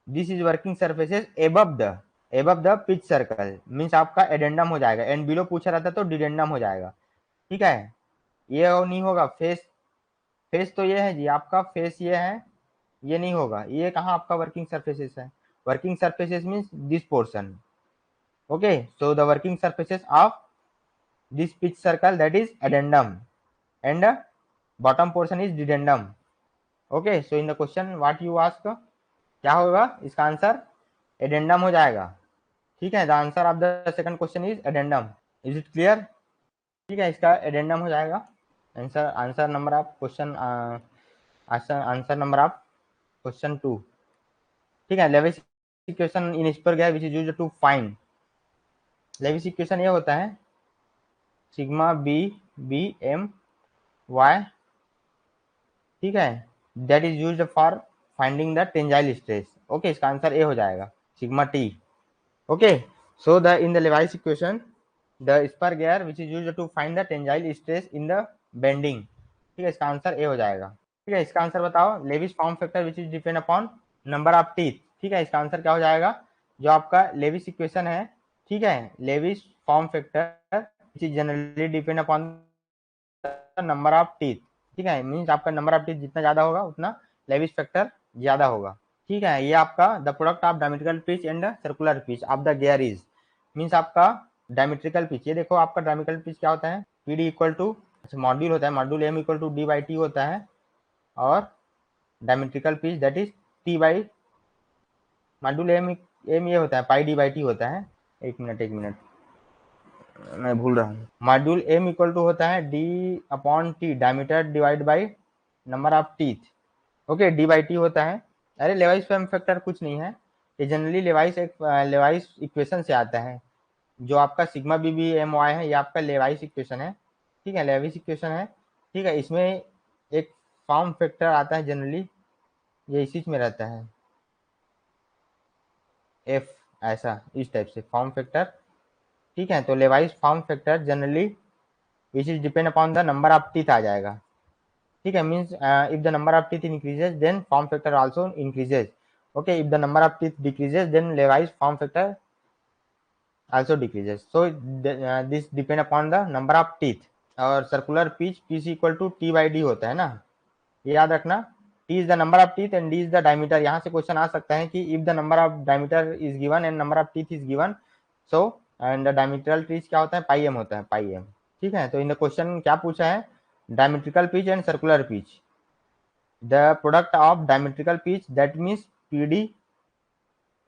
S1: this is working surfaces above the pitch circle means आपका एडेंडम हो जाएगा, एंड बिलो पूछा रहता तो डिडेंडम हो जाएगा। ठीक है, ये नहीं होगा। फेस, फेस तो ये है जी आपका, फेस ये है, ये नहीं होगा। ये कहाँ आपका वर्किंग सरफेसेस है? Working surfaces means this portion. Okay, so the working surfaces of this pitch circle that is addendum and bottom portion is dedendum. Okay, so in the question what you ask, क्या होगा इसका answer? Addendum हो जाएगा। ठीक है, the answer of the second question is addendum. Is it clear? ठीक है, इसका एडेंडम हो जाएगा। Answer number of question, answer number of question 2। ठीक है, लेविस इक्वेशन इन स्पर गया which is used to find. Lewis equation ये होता है sigma B B M Y. ठीक है, that is used for finding the tensile stress. Okay, इसका answer A हो जाएगा, sigma T. Okay, so the in the Levi's equation the spur gear which is used to find the tensile stress in the bending। ठीक है, इसका answer A हो जाएगा। ठीक है, इसका आंसर बताओ, Lewis form factor which is depend upon number of teeth. ठीक है, इसका आंसर क्या हो जाएगा? जो आपका लेविस इक्वेशन है, ठीक है, Lewis form factor which is generally depend upon number of teeth. ठीक है, मीन्स आपका नंबर ऑफ टीथ जितना ज्यादा होगा उतना लेविस फैक्टर ज्यादा होगा। ठीक है, ये आपका the product of diametrical pitch and circular pitch of the gear is, means आपका डायमेट्रिकल पिच। ये देखो आपका डायमेट्रिकल पिच क्या होता है? P D equal to, module होता है, module M equal to D by T होता है, और diametrical pitch that is T by, module M ये होता है पाई डी बाई टी होता है। एक मिनट मैं भूल रहा हूँ। मॉड्यूल एम इक्वल टू होता है D upon T, diameter divide by number of teeth. Okay, D by T होता है। अरे लेवाइस फॉर्म फैक्टर कुछ नहीं है, ये जनरली लेवाइस इक्वेशन से आता है। जो आपका sigma B B M Y है ये आपका लेवाइस इक्वेशन है। ठीक है, लेविस इक्वेशन है। ठीक है, इसमें एक फॉर्म फैक्टर आता है जनरली, ये इसी में रहता है एफ, ऐसा इस टाइप से फॉर्म फैक्टर। ठीक है, तो Lewis form factor generally which is depend upon the number of teeth आ जाएगा। ठीक है, means if the number of teeth increases then form factor also increases. Okay, if the number of teeth decreases, then Levi's form factor also decreases. So this depend upon the number of teeth. और circular pitch P equal to T by D होता है ना, ये याद रखना। T is the number of teeth and D is the diameter. यहाँ से क्वेश्चन आ सकता है कि if the number of diameter is given and number of teeth is given, so and diametrical pitch क्या होता है, पाई एम होता है, पाई एम। ठीक है, तो इन द क्वेश्चन क्या पूछा है, diametrical pitch and circular pitch, the product of diametrical pitch that means PD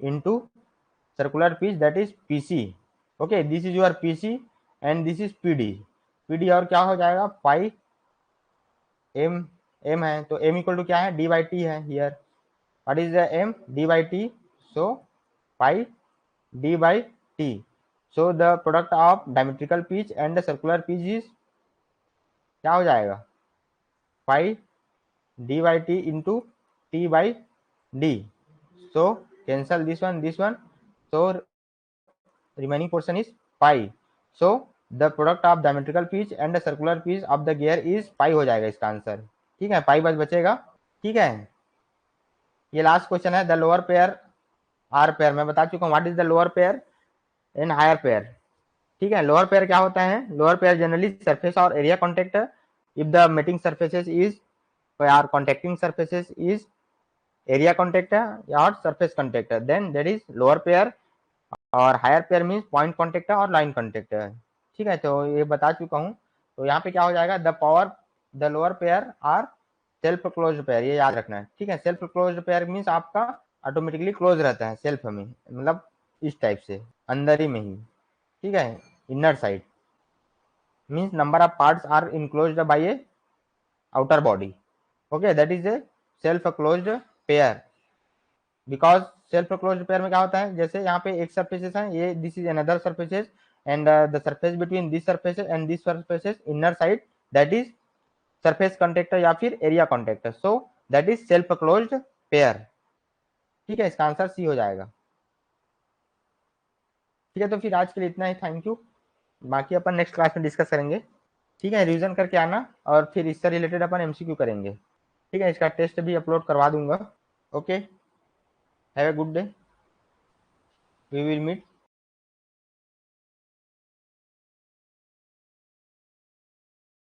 S1: into circular pitch that is PC। okay, this is your PC and this is PD और क्या हो जाएगा, पाई m है, तो m equal to क्या है, d by T है here. What is the m, d by T, so pi d by T. So the product of diametrical pitch and circular pitch is क्या हो जाएगा, पाई d by T into T by D. So cancel this one, so remaining portion is pi। so the product of diametrical pitch and the circular pitch of the gear is pi हो जाएगा इसका answer. ठीक है, पाई बस बचेगा। ठीक है, ये लास्ट क्वेश्चन है, the lower pair or pair. मैं बता चुका हूँ what is the lower pair and higher pair. ठीक है, लोअर पेयर क्या होता है, लोअर पेयर जनरली सरफेस और area contact, if the mating surfaces is or contacting surfaces is area contact और surface contact, then that is lower pair. और higher pair means point contact और line contact. ठीक है, तो ये बता चुका हूँ। तो यहाँ पे क्या हो जाएगा, the lower pair are self closed pair, ये याद रखना है। ठीक है, सेल्फ क्लोज्ड पेयर मीन्स आपका ऑटोमेटिकली क्लोज रहता है सेल्फ में, मतलब इस टाइप से अंदर ही में ही। ठीक है, inner side means number of parts are enclosed by a outer body. Okay, that is a self closed pair. Because self closed pair में क्या होता है, जैसे यहाँ पे एक सरफेसेस है, ये this is another surfaces and the surface between this surfaces and this surfaces inner side, that is surface contact या फिर area contact. So that is self closed pair. ठीक है, इसका आंसर सी हो जाएगा। ठीक है, तो फिर आज के लिए इतना ही, थैंक यू। बाकी अपन नेक्स्ट क्लास में डिस्कस करेंगे। ठीक है, रिवीजन करके आना और फिर इससे रिलेटेड अपन MCQ करेंगे। ठीक है, इसका टेस्ट भी अपलोड करवा दूंगा। Okay, have a good day, we will meet.